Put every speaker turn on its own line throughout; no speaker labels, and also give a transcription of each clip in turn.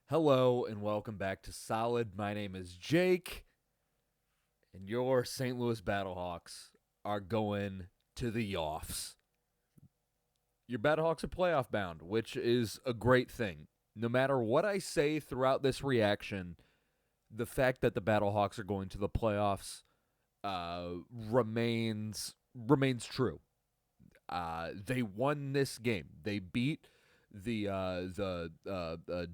Hello and welcome back to Solid. My name is Jake, and your St. Louis Battlehawks are going to the Yoffs. Your Battlehawks are playoff bound, which is a great thing. No matter what I say throughout this reaction, the fact that the Battlehawks are going to the playoffs remains true. They won this game. They beat the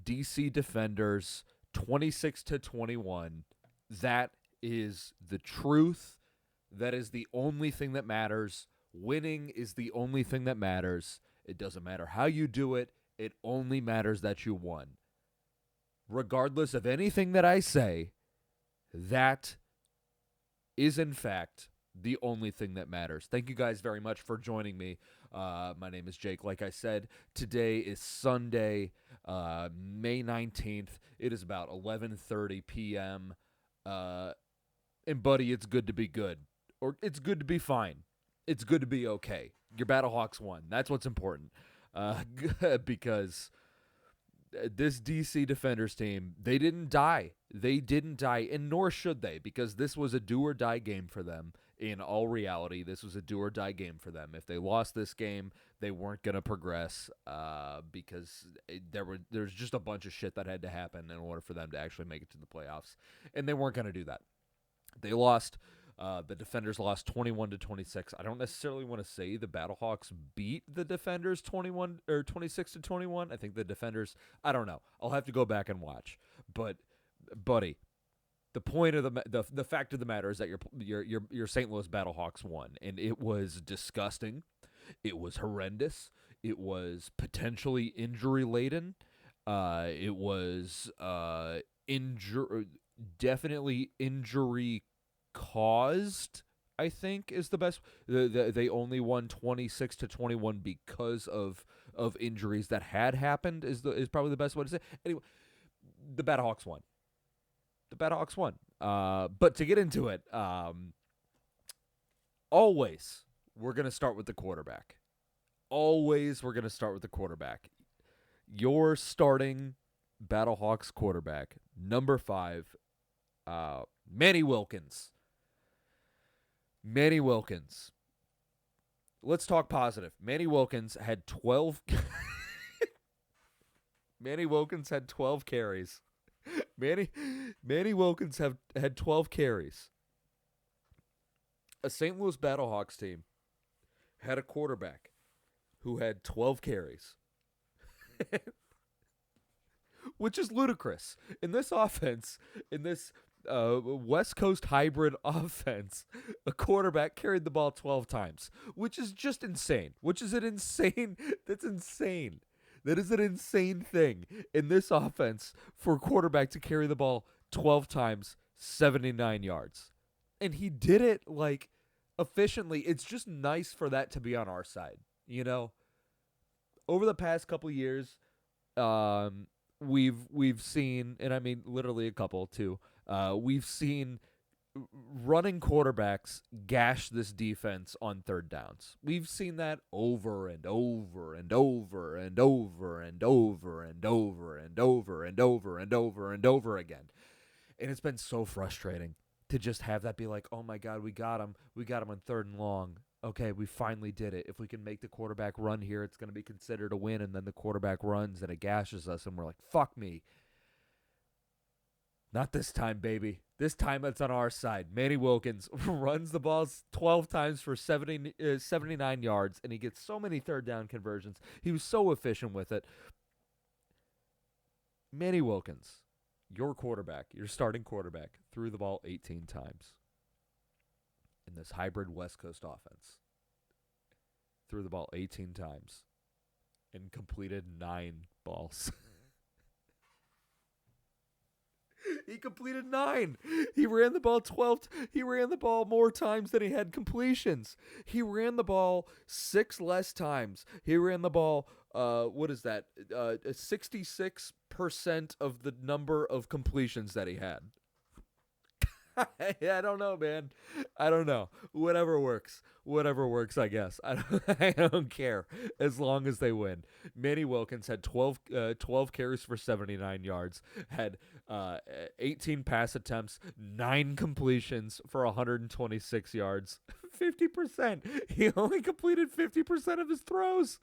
DC Defenders 26-21. That is the truth. That is the only thing that matters. Winning is the only thing that matters. It doesn't matter how you do it. It only matters that you won. Regardless of anything that I say, that is in fact the only thing that matters. Thank you guys very much for joining me. My name is Jake. Like I said, today is Sunday, May 19th. It is about 11:30 p.m. And buddy, it's good to be good. Or it's good to be fine. It's good to be okay. Your Battlehawks won. That's what's important. Because this DC Defenders team, they didn't die. They didn't die, and nor should they, because this was a do-or-die game for them. In all reality, this was a do-or-die game for them. If they lost this game, they weren't going to progress because there's just a bunch of shit that had to happen in order for them to actually make it to the playoffs, and they weren't going to do that. They lost. The Defenders lost 21-26. I don't necessarily want to say the Battlehawks beat the Defenders 21 or 26-21. I think the Defenders. I don't know. I'll have to go back and watch. But, buddy, the point of the fact of the matter is that your St. Louis Battlehawks won, and it was disgusting. It was horrendous. It was potentially injury laden. It was definitely injury caused, I think, is the best. They only won 26-21 because of injuries that had happened. Is probably the best way to say. Anyway, the Battlehawks won. The Battlehawks won. But to get into it, always we're gonna start with the quarterback. Always we're gonna start with the quarterback. Your starting Battlehawks quarterback, number 5, Manny Wilkins. Manny Wilkins. Let's talk positive. Manny Wilkins had 12 Manny Wilkins had 12 carries. Manny Wilkins had 12 carries. A St. Louis Battlehawks team had a quarterback who had 12 carries. Which is ludicrous. In this offense, in this West Coast hybrid offense, a quarterback carried the ball 12 times, which is just insane. That's insane. That is an insane thing in this offense for a quarterback to carry the ball 12 times, 79 yards. And he did it, like, efficiently. It's just nice for that to be on our side, you know? Over the past couple years, we've seen, and I mean literally a couple too. We've seen running quarterbacks gash this defense on third downs. We've seen that over and over and over and over and over and over and over and over and over and over again. And it's been so frustrating to just have that be like, oh my God, we got him. We got him on third and long. Okay, we finally did it. If we can make the quarterback run here, it's going to be considered a win. And then the quarterback runs and it gashes us, and we're like, fuck me. Not this time, baby. This time it's on our side. Manny Wilkins runs the ball 12 times for 79 yards, and he gets so many third down conversions. He was so efficient with it. Manny Wilkins, your quarterback, your starting quarterback, threw the ball 18 times in this hybrid West Coast offense. Threw the ball 18 times and completed 9 balls. He completed 9. He ran the ball 12. He ran the ball more times than he had completions. He ran the ball 6 less times. He ran the ball, 66% of the number of completions that he had. Yeah, I don't know, man. I don't know. Whatever works. Whatever works, I guess. I don't care as long as they win. Manny Wilkins had 12 carries for 79 yards, had uh, 18 pass attempts, 9 completions for 126 yards. 50%. He only completed 50% of his throws.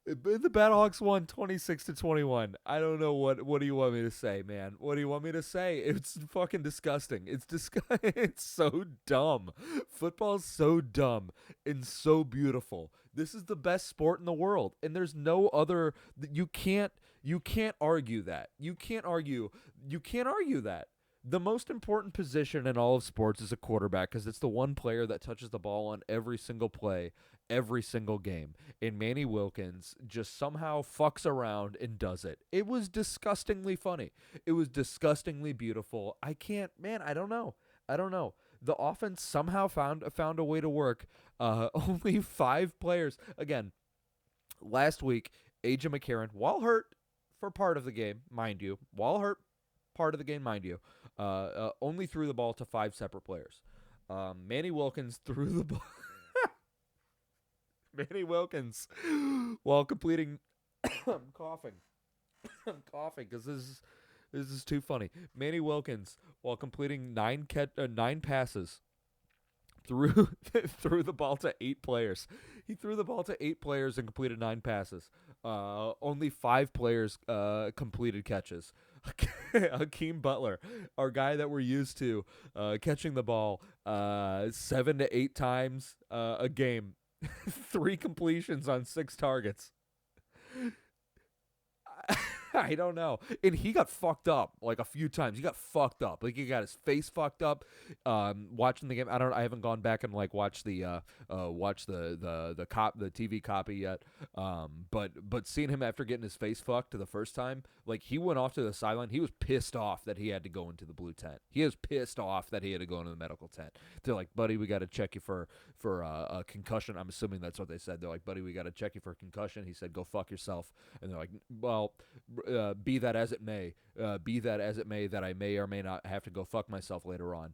The Battlehawks won 26-21. I don't know what do you want me to say, man? What do you want me to say? It's fucking disgusting. It's so dumb. Football's so dumb and so beautiful. This is the best sport in the world, and there's no other. You can't argue that. You can't argue that. The most important position in all of sports is a quarterback because it's the one player that touches the ball on every single play, every single game. And Manny Wilkins just somehow fucks around and does it. It was disgustingly funny. It was disgustingly beautiful. I can't, man, I don't know. I don't know. The offense somehow found a way to work. Only 5 players. Again, last week, AJ McCarron, while hurt for part of the game, mind you, only threw the ball to 5 separate players. Manny Wilkins threw the ball. Manny Wilkins, while completing, I'm coughing. I'm coughing because this is too funny. Manny Wilkins, while completing 9 passes, threw threw the ball to 8 players. He threw the ball to 8 players and completed 9 passes. Only 5 players completed catches. Hakeem Butler, our guy that we're used to catching the ball 7 to 8 times a game, 3 completions on 6 targets. I don't know. And he got fucked up like a few times. He got fucked up. Like he got his face fucked up. Watching the game, I haven't gone back and like watched the TV copy yet. But seeing him after getting his face fucked to the first time, like he went off to the sideline. He was pissed off that he had to go into the blue tent. He was pissed off that he had to go into the medical tent. They're like, buddy, we got to check you for a concussion. I'm assuming that's what they said. They're like, buddy, we got to check you for a concussion. He said, go fuck yourself. And they're like, well, be that as it may, that I may or may not have to go fuck myself later on.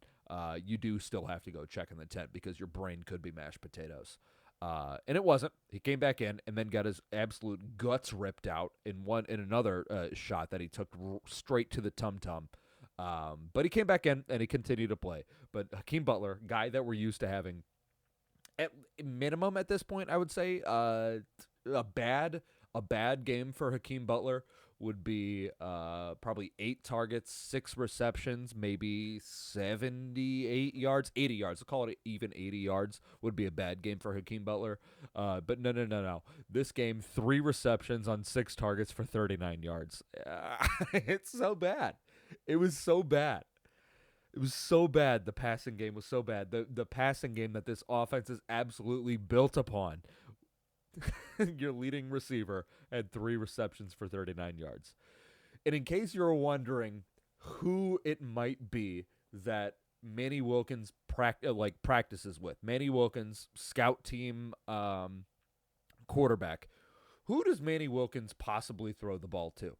You do still have to go check in the tent because your brain could be mashed potatoes. And it wasn't. He came back in and then got his absolute guts ripped out in another shot that he took straight to the tum-tum. But he came back in and he continued to play. But Hakeem Butler, guy that we're used to having, at minimum at this point, I would say a bad game for Hakeem Butler would be probably 8 targets, 6 receptions, maybe 78 yards, 80 yards. I'll call it even 80 yards would be a bad game for Hakeem Butler. But no. This game, 3 receptions on 6 targets for 39 yards. It's so bad. It was so bad. It was so bad. The passing game was so bad. The passing game that this offense is absolutely built upon. Your leading receiver had 3 receptions for 39 yards. And in case you're wondering who it might be that Manny Wilkins practices with, Manny Wilkins, scout team quarterback, who does Manny Wilkins possibly throw the ball to?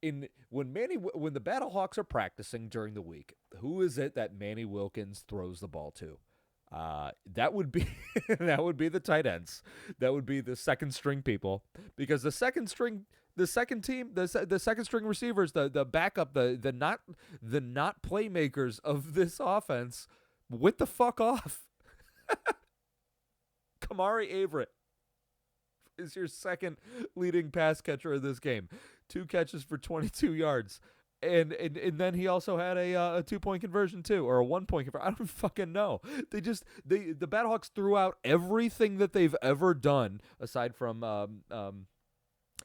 When the Battlehawks are practicing during the week, who is it that Manny Wilkins throws the ball to? That would be the tight ends. That would be the second string people, because the second string receivers, the backup, the not playmakers of this offense, what the fuck off. Kamari Averett is your second leading pass catcher of this game. 2 catches for 22 yards. And then he also had a 2-point conversion too, or a 1-point conversion. I don't fucking know. The Battlehawks threw out everything that they've ever done aside from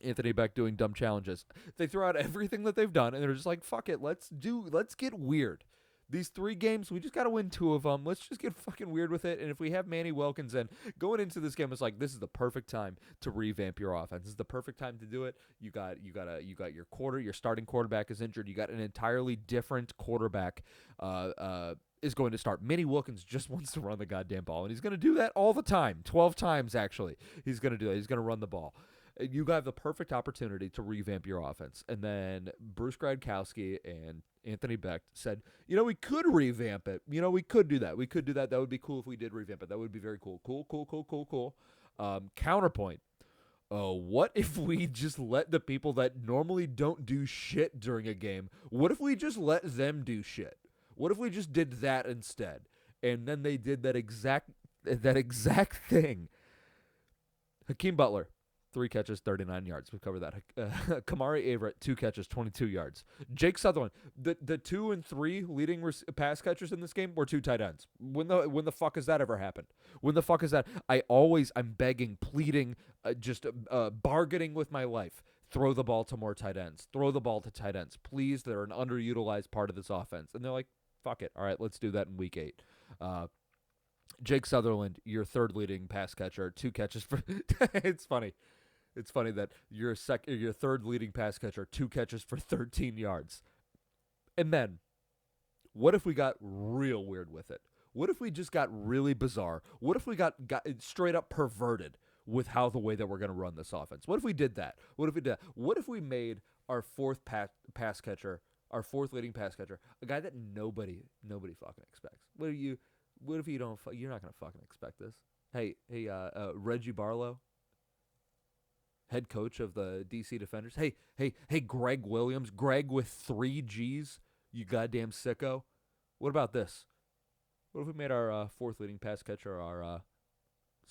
Anthony Beck doing dumb challenges. They threw out everything that they've done, and they're just like, fuck it, let's get weird. These 3 games, we just got to win 2 of them. Let's just get fucking weird with it. And if we have Manny Wilkins in, going into this game, it's like, this is the perfect time to revamp your offense. This is the perfect time to do it. You got your starting quarterback is injured. You got an entirely different quarterback is going to start. Manny Wilkins just wants to run the goddamn ball, and he's going to do that all the time. 12 times, actually. He's going to do that. He's going to run the ball. You have the perfect opportunity to revamp your offense. And then Bruce Gradkowski and Anthony Beck said, we could revamp it. We could do that. We could do that. That would be cool if we did revamp it. That would be very cool. Cool. Counterpoint. What if we just let the people that normally don't do shit during a game, what if we just let them do shit? What if we just did that instead? And then they did that exact thing. Hakeem Butler, 3 catches, 39 yards. We've covered that. Kamari Averett, 2 catches, 22 yards. Jake Sutherland, the 2 and 3 leading pass catchers in this game were 2 tight ends. When the fuck has that ever happened? When the fuck is that? I'm begging, pleading, bargaining with my life. Throw the ball to more tight ends. Throw the ball to tight ends. Please, they're an underutilized part of this offense. And they're like, fuck it. All right, let's do that in week 8. Jake Sutherland, your 3rd leading pass catcher, 2 catches for It's funny. It's funny that your 3rd leading pass catcher, 2 catches for 13 yards. And then, what if we got real weird with it? What if we just got really bizarre? What if we got straight up perverted with the way that we're going to run this offense? What if we did that? What if we made our 4th pass catcher, our 4th leading pass catcher, a guy that nobody fucking expects? What if you're not going to fucking expect this? Hey, Reggie Barlow, head coach of the DC Defenders. Hey, Greg Williams. Greg with 3 G's, you goddamn sicko. What about this? What if we made our 4th leading pass catcher our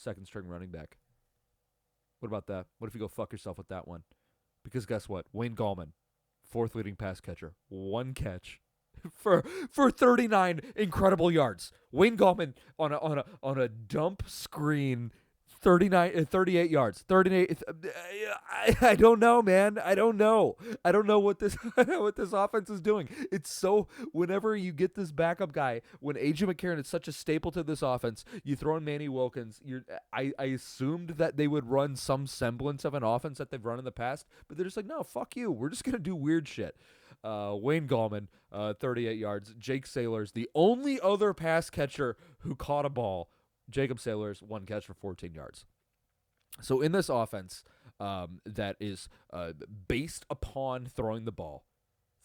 2nd string running back? What about that? What if you go fuck yourself with that one? Because guess what? Wayne Gallman, 4th leading pass catcher, 1 catch for 39 incredible yards. Wayne Gallman on a dump screen, 38 yards. 38. I don't know, man. I don't know what this offense is doing. It's so, whenever you get this backup guy, when A.J. McCarron is such a staple to this offense, you throw in Manny Wilkins. I assumed that they would run some semblance of an offense that they've run in the past, but they're just like, no, fuck you. We're just gonna do weird shit. Wayne Gallman, 38 yards. Jake Sailors, the only other pass catcher who caught a ball. Jacob Sailors, 1 catch for 14 yards. So in this offense that is based upon throwing the ball,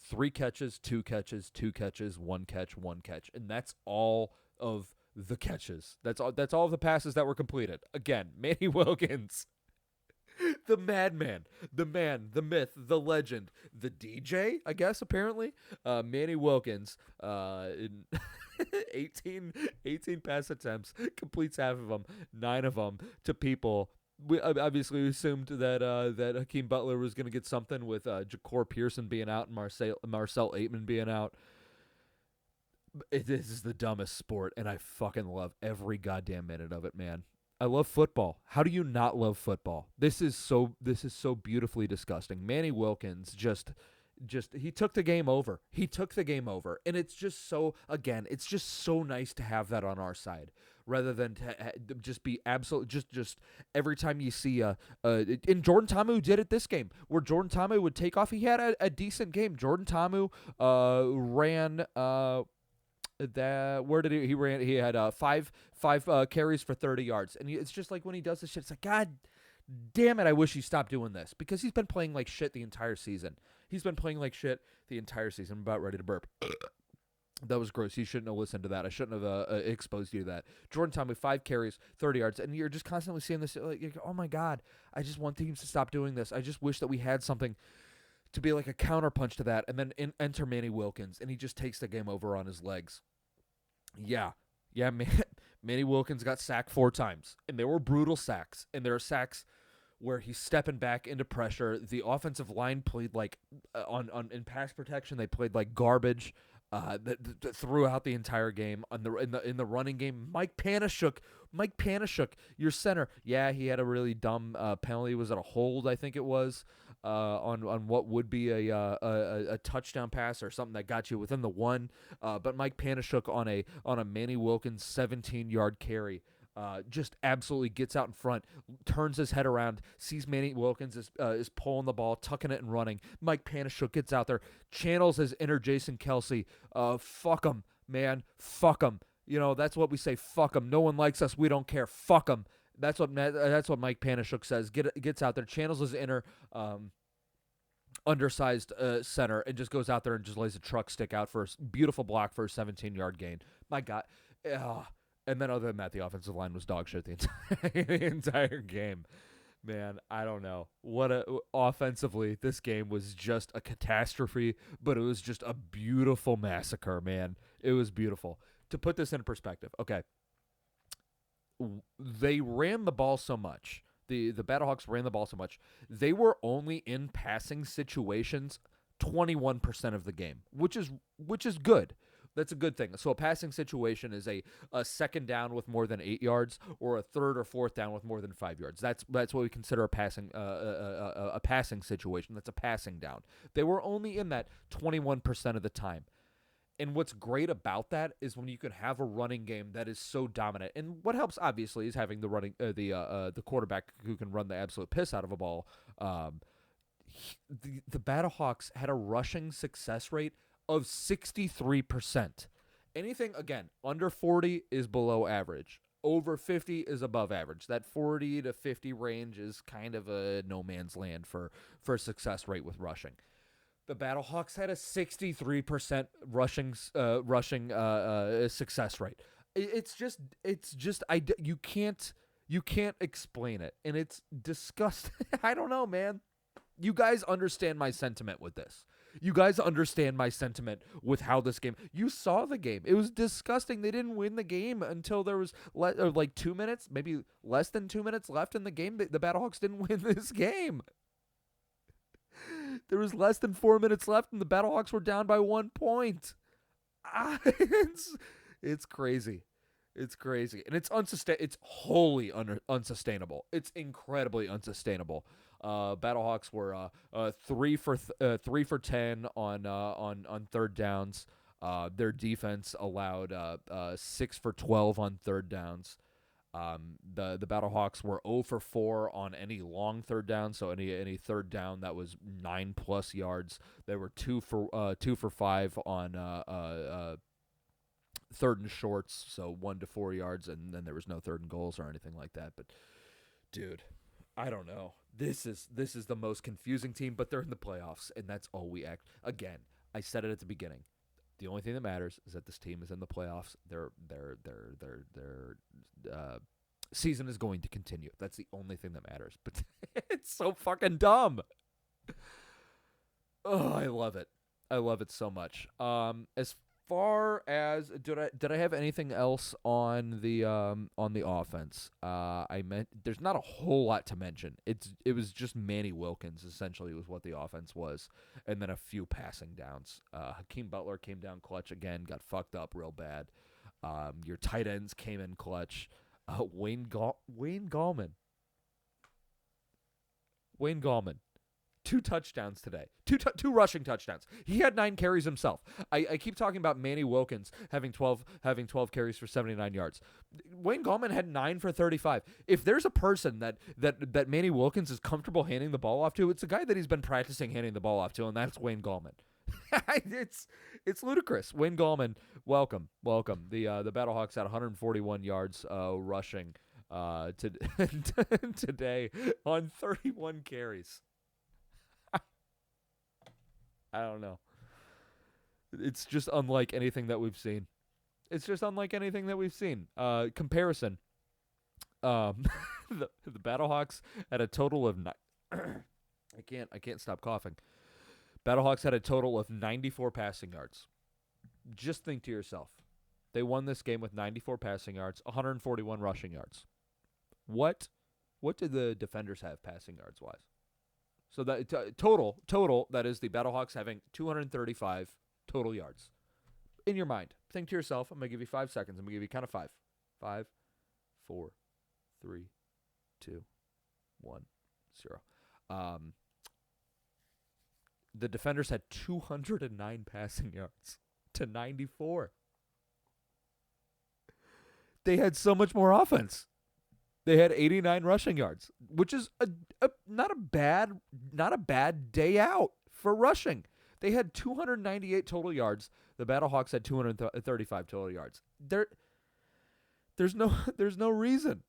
3 catches, 2 catches, 2 catches, 1 catch, 1 catch. And that's all of the catches. That's all of the passes that were completed. Again, Manny Wilkins, the madman, the man, the myth, the legend, the DJ, I guess, apparently. Manny Wilkins, in 18 pass attempts, completes half of them, 9 of them to people. We obviously assumed that Hakeem Butler was going to get something with Ja'Cour Pearson being out and Marcel Aitman being out. This is the dumbest sport, and I fucking love every goddamn minute of it, man. I love football. How do you not love football? This is so beautifully disgusting. Manny Wilkins just he took the game over. He took the game over, and it's just so nice to have that on our side, rather than to just be absolute. Just every time you see and Jordan Ta'amu did it this game, where Jordan Ta'amu would take off. He had a decent game. Jordan Ta'amu ran. Where did he ran? He had 5 carries for 30 yards, and it's just like when he does this shit, it's like, God damn it! I wish he stopped doing this, because he's been playing like shit the entire season. I'm about ready to burp. That was gross. You shouldn't have listened to that. I shouldn't have exposed you to that. Jordan Ta'amu, 5 carries, 30 yards, and you're just constantly seeing this. Like, oh my God, I just want teams to stop doing this. I just wish that we had something to be like a counterpunch to that. And then enter Manny Wilkins, and he just takes the game over on his legs. Yeah, Manny Wilkins got sacked 4 times, and they were brutal sacks, and there are sacks where he's stepping back into pressure. The offensive line played like in pass protection, they played like garbage throughout the entire game. In the running game, Mike Panashuk, your center. Yeah, he had a really dumb penalty. Was it a hold? I think it was on what would be a touchdown pass or something that got you within the 1. But Mike Panashuk on a Manny Wilkins 17-yard carry. Just absolutely gets out in front, turns his head around, sees Manny Wilkins is pulling the ball, tucking it and running. Mike Panashuk gets out there, channels his inner Jason Kelsey. Fuck him, man. Fuck him. That's what we say. Fuck him. No one likes us. We don't care. Fuck him. That's what Mike Panashuk says. Gets out there, channels his inner undersized center, and just goes out there and just lays a truck stick out for a beautiful block for a 17-yard gain. My God. And then other than that, the offensive line was dog shit the entire game. Man, I don't know. Offensively, this game was just a catastrophe, but it was just a beautiful massacre, man. It was beautiful. To put this in perspective, okay, they ran the ball so much. The Battlehawks ran the ball so much. They were only in passing situations 21% of the game, which is good. That's a good thing. So a passing situation is a second down with more than 8 yards, or a third or fourth down with more than 5 yards. That's what we consider a passing situation. That's a passing down. They were only in that 21% of the time. And what's great about that is when you can have a running game that is so dominant. And what helps, obviously, is having the quarterback who can run the absolute piss out of a ball. The Battlehawks had a rushing success rate of 63%. Anything, again, under 40 is below average. Over 50 is above average. That 40 to 50 range is kind of a no man's land for success rate with rushing. The Battlehawks had a 63% rushing success rate. You can't explain it, and it's disgusting. I don't know, man. You guys understand my sentiment with this. You guys understand my sentiment with how this game. You saw the game. It was disgusting. They didn't win the game until there was like 2 minutes, maybe less than 2 minutes left in the game. The Battlehawks didn't win this game. There was less than 4 minutes left, and the Battlehawks were down by 1 point. It's crazy. It's crazy, and it's unsustainable. It's wholly unsustainable. It's incredibly unsustainable. Battlehawks were 3 for 10 on third downs. Their defense allowed 6 for 12 on third downs. The Battlehawks were 0 for 4 on any long third down, so any third down that was 9+ yards. They were 2 for 5 on third and shorts, so 1 to 4 yards, and then there was no third and goals or anything like that. But dude, I don't know. This is the most confusing team, but they're in the playoffs, and that's all we act. Again, I said it at the beginning. The only thing that matters is that this team is in the playoffs. Their season is going to continue. That's the only thing that matters. But it's so fucking dumb. Oh, I love it. I love it so much. As far as did I have anything else on the offense? There's not a whole lot to mention. It was just Manny Wilkins essentially was what the offense was, and then a few passing downs. Hakeem Butler came down clutch again, got fucked up real bad. Your tight ends came in clutch. Wayne Gallman. 2 touchdowns today. Two rushing touchdowns. He had 9 carries himself. I keep talking about Manny Wilkins having 12 carries for 79 yards. Wayne Gallman had 9 for 35. If there's a person that Manny Wilkins is comfortable handing the ball off to, it's a guy that he's been practicing handing the ball off to, and that's Wayne Gallman. It's ludicrous. Wayne Gallman, welcome. The Battlehawks had 141 yards rushing today on 31 carries. I don't know. It's just unlike anything that we've seen. Comparison. The Battlehawks had a total of I can't stop coughing. Battlehawks had a total of 94 passing yards. Just think to yourself. They won this game with 94 passing yards, 141 rushing yards. What did the defenders have passing yards wise? So that total, that is the Battlehawks having 235 total yards. In your mind, think to yourself, I'm going to give you 5 seconds. I'm going to give you count of 5. 5, 4, 3, 2, 1, 0. The defenders had 209 passing yards to 94. They had so much more offense. They had 89 rushing yards, which is not a bad day out for rushing. They had 298 total yards. The Battlehawks had 235 total yards. There's no reason.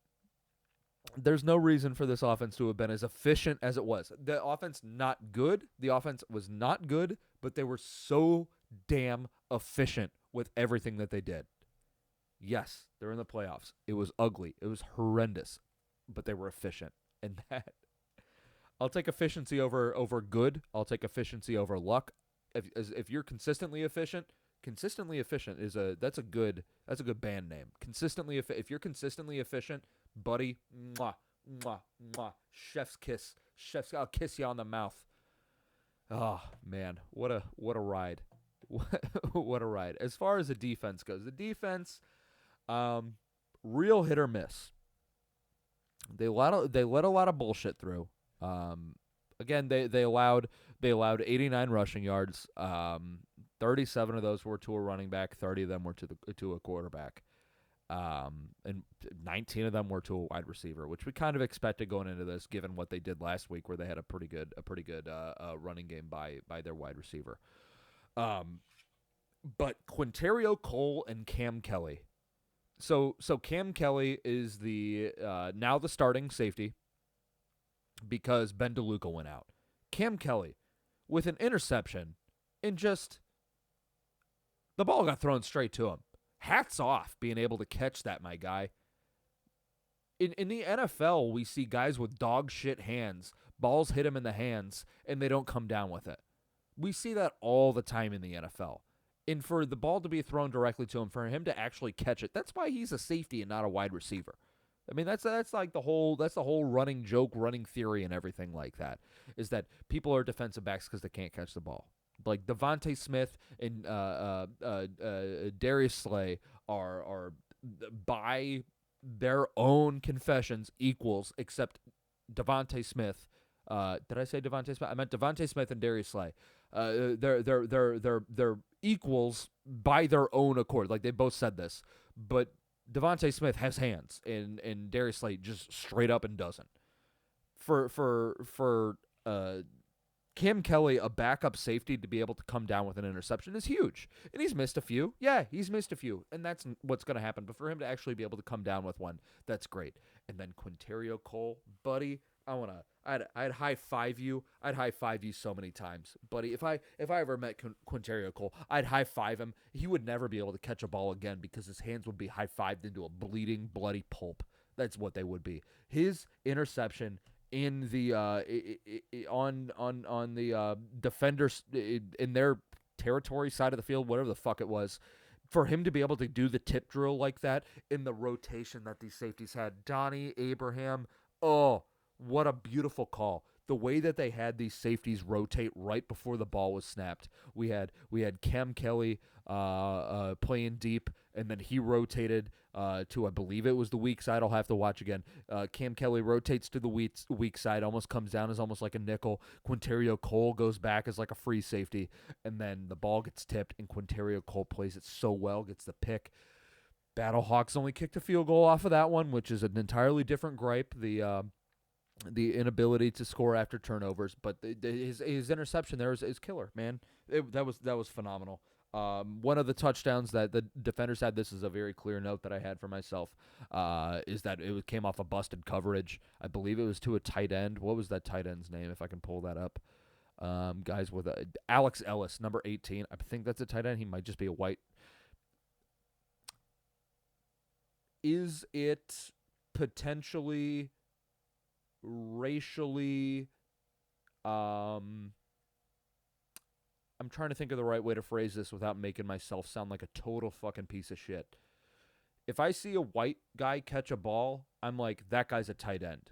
There's no reason for this offense to have been as efficient as it was. The offense not good. The offense was not good, but they were so damn efficient with everything that they did. Yes, they're in the playoffs. It was ugly. It was horrendous, but they were efficient. And that I'll take efficiency over good. I'll take efficiency over luck. If you're consistently efficient is that's a good band name. If you're consistently efficient, buddy, mwah, mwah, mwah, chef's kiss, I'll kiss you on the mouth. Oh man, what a ride. What a ride. As far as the defense goes, the defense, real hit or miss. They let a lot of bullshit through. Again, they allowed 89 rushing yards. 37 of those were to a running back. 30 of them were to a quarterback. And 19 of them were to a wide receiver, which we kind of expected going into this, given what they did last week, where they had a pretty good running game by their wide receiver. But Quinterio Cole and Cam Kelly. So Cam Kelly is the now the starting safety because Ben DeLuca went out. Cam Kelly with an interception and just the ball got thrown straight to him. Hats off being able to catch that, my guy. In the NFL, we see guys with dog shit hands. Balls hit him in the hands, and they don't come down with it. We see that all the time in the NFL. And for the ball to be thrown directly to him, for him to actually catch it, that's why he's a safety and not a wide receiver. I mean, that's like the whole running joke, running theory, and everything like that. Is that people are defensive backs because they can't catch the ball. Like Devontae Smith and Darius Slay are by their own confessions equals, except Devontae Smith. Did I say Devontae Smith? I meant Devontae Smith and Darius Slay. They're equals by their own accord. Like they both said this, but Devontae Smith has hands, and Darius Slay just straight up and doesn't. For Cam Kelly, a backup safety, to be able to come down with an interception is huge. And he's missed a few. Yeah, he's missed a few. And that's what's going to happen. But for him to actually be able to come down with one, that's great. And then Quinterio Cole, buddy, I'd high five you. I'd high five you so many times, buddy. If I ever met Quinterio Cole, I'd high five him. He would never be able to catch a ball again because his hands would be high fived into a bleeding, bloody pulp. That's what they would be. His interception in the on the defenders in their territory side of the field, whatever the fuck it was, for him to be able to do the tip drill like that in the rotation that these safeties had, Donnie, Abraham, oh, what a beautiful call. The way that they had these safeties rotate right before the ball was snapped. We had Cam Kelly playing deep, and then he rotated to, I believe it was the weak side. I'll have to watch again. Cam Kelly rotates to the weak side, almost comes down as almost like a nickel. Quinterio Cole goes back as like a free safety, and then the ball gets tipped, and Quinterio Cole plays it so well, gets the pick. Battlehawks only kicked a field goal off of that one, which is an entirely different gripe. The inability to score after turnovers, but his interception there is killer, man. That was phenomenal. One of the touchdowns that the defenders had, this is a very clear note that I had for myself, is that it came off a busted coverage. I believe it was to a tight end. What was that tight end's name, if I can pull that up? Guys with Alex Ellis, number 18. I think that's a tight end. He might just be a white. Is it potentially racially I'm trying to think of the right way to phrase this without making myself sound like a total fucking piece of shit. If I see a white guy catch a ball, I'm like, that guy's a tight end.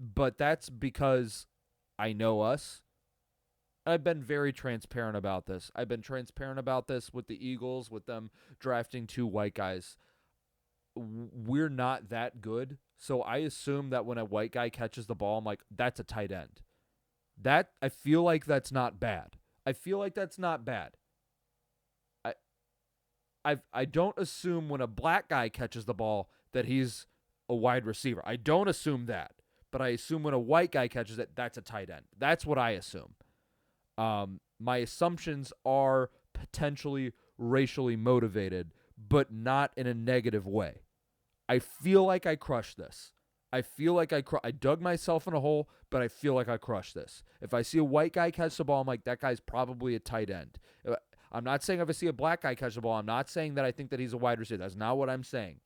But that's because I know us. I've been very transparent about this. I've been transparent about this with the Eagles, with them drafting 2 white guys. We're not that good. So I assume that when a white guy catches the ball, I'm like, that's a tight end. That, I feel like that's not bad. I don't assume when a black guy catches the ball that he's a wide receiver. I don't assume that. But I assume when a white guy catches it, that's a tight end. That's what I assume. My assumptions are potentially racially motivated, but not in a negative way. I feel like I crushed this. I feel like I dug myself in a hole, but I feel like I crushed this. If I see a white guy catch the ball, I'm like, that guy's probably a tight end. I'm not saying if I see a black guy catch the ball, I'm not saying that I think that he's a wide receiver. That's not what I'm saying.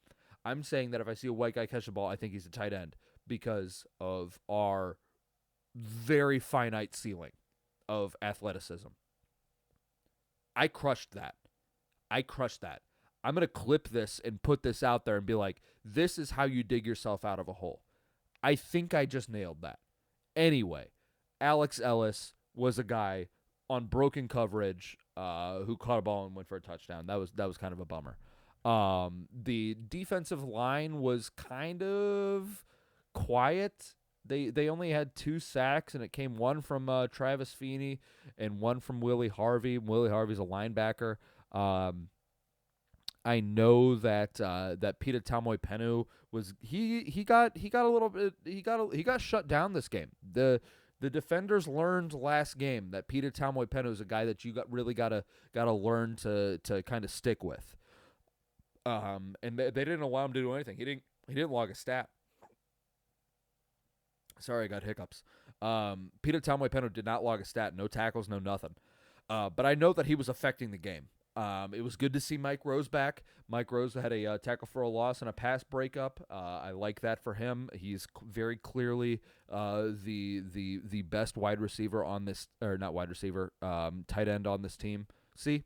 I'm saying that if I see a white guy catch the ball, I think he's a tight end because of our very finite ceiling of athleticism. I crushed that. I crushed that. I'm going to clip this and put this out there and be like, this is how you dig yourself out of a hole. I think I just nailed that. Anyway, Alex Ellis was a guy on broken coverage who caught a ball and went for a touchdown. That was kind of a bummer. The defensive line was kind of quiet. They only had 2 sacks, and it came one from Travis Feeney and one from Willie Harvey. Willie Harvey's a linebacker. I know that that Peter Tamoipenu was he got a little bit he got shut down this game. The defenders learned last game that Peter Tamoipenu is a guy that you gotta learn to kind of stick with. And they didn't allow him to do anything. He didn't log a stat. Sorry, I got hiccups. Peter Tamoipenu did not log a stat. No tackles, no nothing. But I know that he was affecting the game. It was good to see Mike Rose back. Mike Rose had a tackle for a loss and a pass breakup. I like that for him. He's very clearly the best wide receiver on this, or not wide receiver, tight end on this team. See,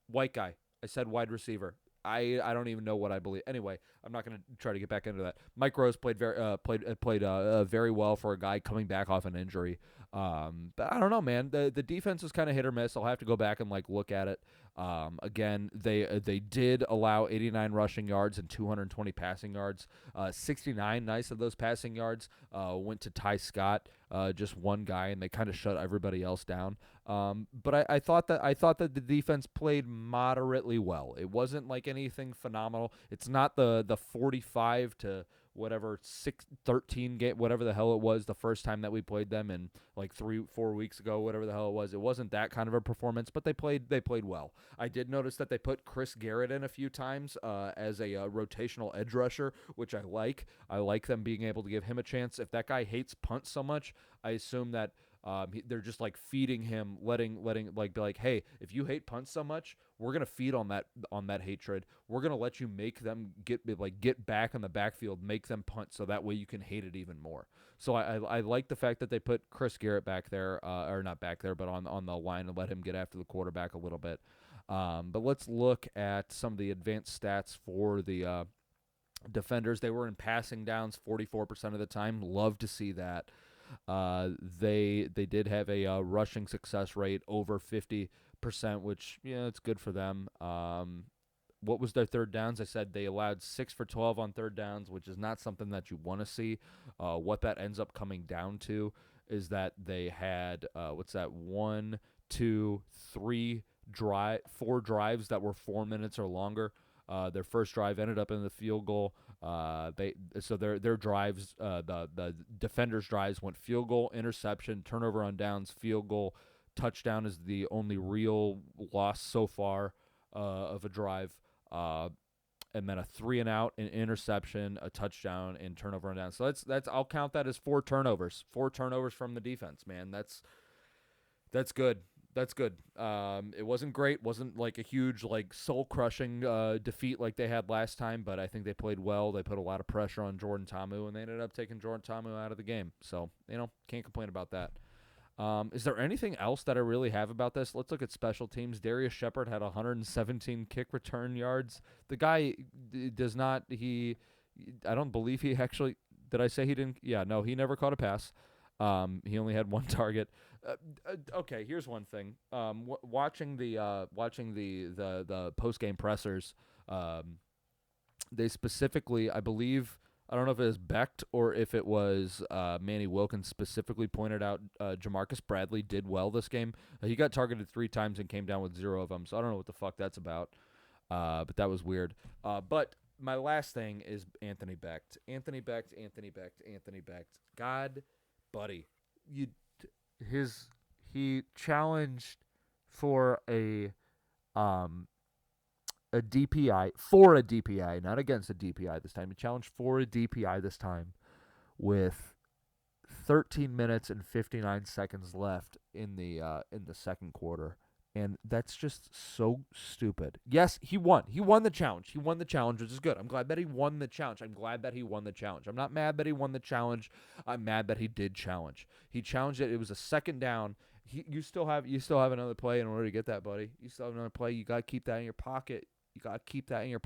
white guy. I said wide receiver. I don't even know what I believe. Anyway, I'm not going to try to get back into that. Mike Rose played very well for a guy coming back off an injury. But I don't know, man. The defense was kind of hit or miss. I'll have to go back and look at it. Again, they did allow 89 rushing yards and 220 passing yards. 69 nice of those passing yards went to Ty Scott, just one guy, and they kind of shut everybody else down. But I thought that the defense played moderately well. It wasn't like anything phenomenal. It's not the 45 to whatever 13 game, whatever the hell it was, the first time that we played them in 3-4 weeks ago, whatever the hell it was. It wasn't that kind of a performance, but they played well. I did notice that they put Chris Garrett in a few times as a rotational edge rusher, which I like. I like them being able to give him a chance. If that guy hates punts so much, I assume that they're just feeding him, letting be like, hey, if you hate punts so much, we're gonna feed on that hatred. We're gonna let you make them get back in the backfield, make them punt, so that way you can hate it even more. So I like the fact that they put Chris Garrett back there, or not back there, but on the line, and let him get after the quarterback a little bit. But let's look at some of the advanced stats for the defenders. They were in passing downs 44% of the time. Love to see that. They did have a rushing success rate over 50%, which it's good for them. What was their third downs? I said they allowed 6 for 12 on third downs, which is not something that you want to see. What that ends up coming down to is that they had 1, 2, 3 4 drives that were 4 minutes or longer. Their first drive ended up in the field goal. Their drives, the defenders' drives went field goal, interception, turnover on downs, field goal, touchdown is the only real loss so far of a drive, and then a 3-and-out, an interception, a touchdown, and turnover on downs. So that's I'll count that as 4 turnovers. 4 turnovers from the defense, man. That's good. That's good. It wasn't great. Wasn't a huge, soul-crushing defeat like they had last time, but I think they played well. They put a lot of pressure on Jordan Ta'amu, and they ended up taking Jordan Ta'amu out of the game. So, can't complain about that. Is there anything else that I really have about this? Let's look at special teams. Darius Shepard had 117 kick return yards. The guy does not – I don't believe he actually – did I say he didn't – yeah, no, he never caught a pass. He only had 1 target. Okay, here's one thing. Watching the post game pressers, they specifically, I believe, I don't know if it was Becht or if it was Manny Wilkins, specifically pointed out Jamarcus Bradley did well this game. He got targeted 3 times and came down with 0 of them. So I don't know what the fuck that's about. But that was weird. But my last thing is Anthony Becht. Anthony Becht. God, buddy, he challenged for a a DPI, for a DPI, not against a DPI this time. He challenged for a DPI this time with 13 minutes and 59 seconds left in the second quarter. And that's just so stupid. Yes, he won. He won the challenge. He won the challenge, which is good. I'm glad that he won the challenge. I'm not mad that he won the challenge. I'm mad that he did challenge. He challenged it. It was a second down. You still have another play in order to get that, buddy. You still have another play. You got to keep that in your pocket. You got to keep that in your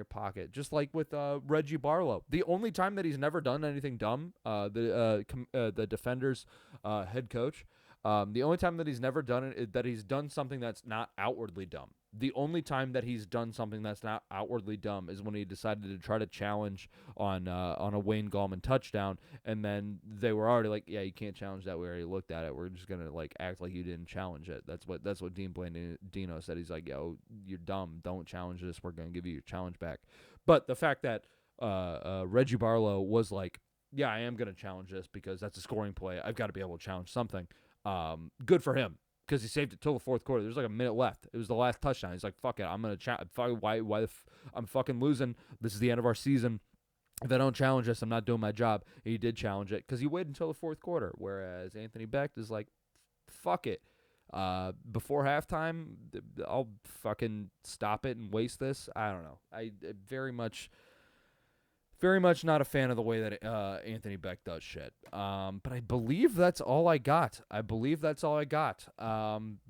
pocket. Just like with Reggie Barlow. The only time that he's never done anything dumb, the Defenders head coach, the only time that he's never done it, that he's done something that's not outwardly dumb. The only time that he's done something that's not outwardly dumb is when he decided to try to challenge on a Wayne Gallman touchdown, and then they were already like, yeah, you can't challenge that. We already looked at it. We're just gonna like act like you didn't challenge it. That's what Dean Blandino said. He's like, yo, you're dumb. Don't challenge this. We're gonna give you your challenge back. But the fact that Reggie Barlow was like, yeah, I am gonna challenge this because that's a scoring play. I've got to be able to challenge something. Good for him. Because he saved it till the fourth quarter. There's like a minute left. It was the last touchdown. He's like, "Fuck it, I'm gonna I'm fucking losing. This is the end of our season. If I don't challenge this, I'm not doing my job." And he did challenge it because he waited until the fourth quarter. Whereas Anthony Becht is like, "Fuck it. Before halftime, I'll fucking stop it and waste this." I don't know. I very much not a fan of the way that Anthony Becht does shit. But I believe that's all I got. The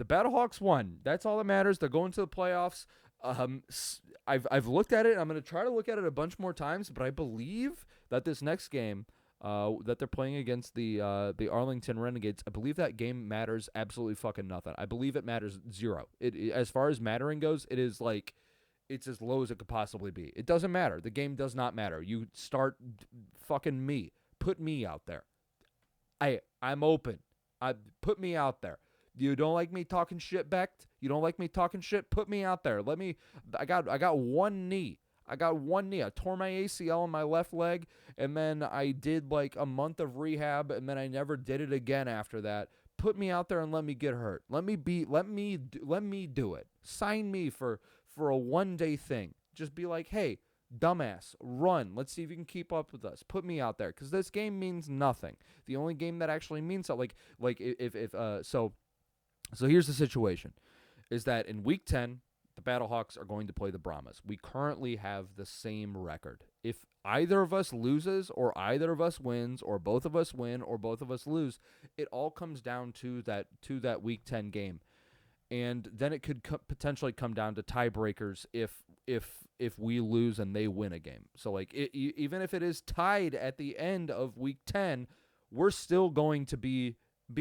Battlehawks won. That's all that matters. They're going to the playoffs. I've looked at it. I'm going to try to look at it a bunch more times, but I believe that this next game that they're playing against the Arlington Renegades, I believe that game matters absolutely fucking nothing. I believe it matters zero. As far as mattering goes, it is like, it's as low as it could possibly be. It doesn't matter. The game does not matter. You start fucking me. Put me out there. I'm open. Put me out there. You don't like me talking shit, Becht? You don't like me talking shit? Put me out there. I got one knee. I tore my ACL on my left leg, and then I did like a month of rehab, and then I never did it again after that. Put me out there and let me get hurt. Let me do it. Sign me for a one-day thing. Just be like, hey, dumbass, run. Let's see if you can keep up with us. Put me out there, because this game means nothing. The only game that actually means something, so here's the situation, is that in Week 10, the Battlehawks are going to play the Brahmas. We currently have the same record. If either of us loses, or either of us wins, or both of us win, or both of us lose, it all comes down to that Week 10 game. And then it could potentially come down to tiebreakers if we lose and they win a game. So like even if it is tied at the end of Week 10, we're still going to be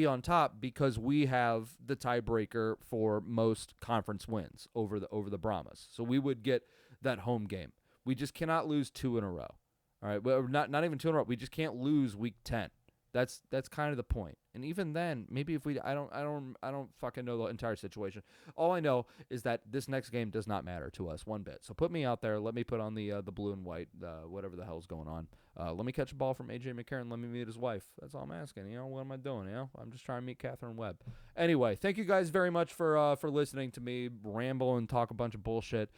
on top because we have the tiebreaker for most conference wins over the Brahmas. So we would get that home game. We just cannot lose 2 in a row. All right, well, not even 2 in a row. We just can't lose Week 10. That's kind of the point. And even then, maybe if I don't fucking know the entire situation. All I know is that this next game does not matter to us one bit. So put me out there. Let me put on the blue and white, whatever the hell's going on. Let me catch a ball from AJ McCarron. Let me meet his wife. That's all I'm asking. What am I doing? I'm just trying to meet Catherine Webb. Anyway, thank you guys very much for listening to me ramble and talk a bunch of bullshit.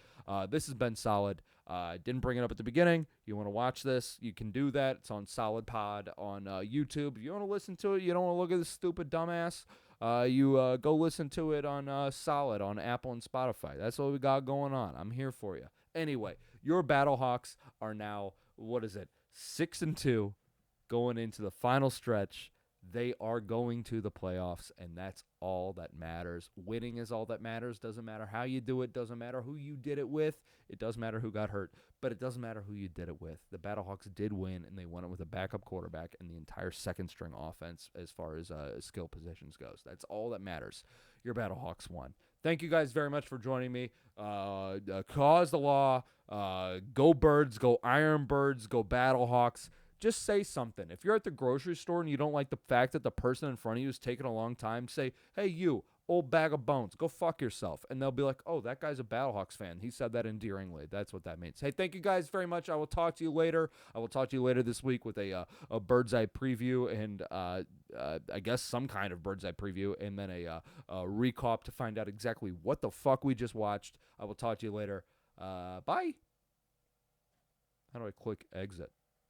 This has been solid. I didn't bring it up at the beginning. You want to watch this, you can do that. It's on Solid Pod on YouTube. If you want to listen to it, you don't want to look at this stupid dumbass, you go listen to it on Solid on Apple and Spotify. That's what we got going on. I'm here for you. Anyway, your Battlehawks are now, 6-2 going into the final stretch. They are going to the playoffs, and that's all that matters. Winning is all that matters. Doesn't matter how you do it. Doesn't matter who you did it with. It doesn't matter who got hurt, but it doesn't matter who you did it with. The Battlehawks did win, and they won it with a backup quarterback and the entire second-string offense as far as skill positions goes. That's all that matters. Your Battlehawks won. Thank you guys very much for joining me. Cause the law. Go Birds. Go Iron Birds. Go Battlehawks. Just say something. If you're at the grocery store and you don't like the fact that the person in front of you is taking a long time, say, hey, you, old bag of bones. Go fuck yourself. And they'll be like, oh, that guy's a Battlehawks fan. He said that endearingly. That's what that means. Hey, thank you guys very much. I will talk to you later. I will talk to you later this week with a bird's eye preview and I guess some kind of bird's eye preview, and then a recap to find out exactly what the fuck we just watched. I will talk to you later. Bye. How do I click exit?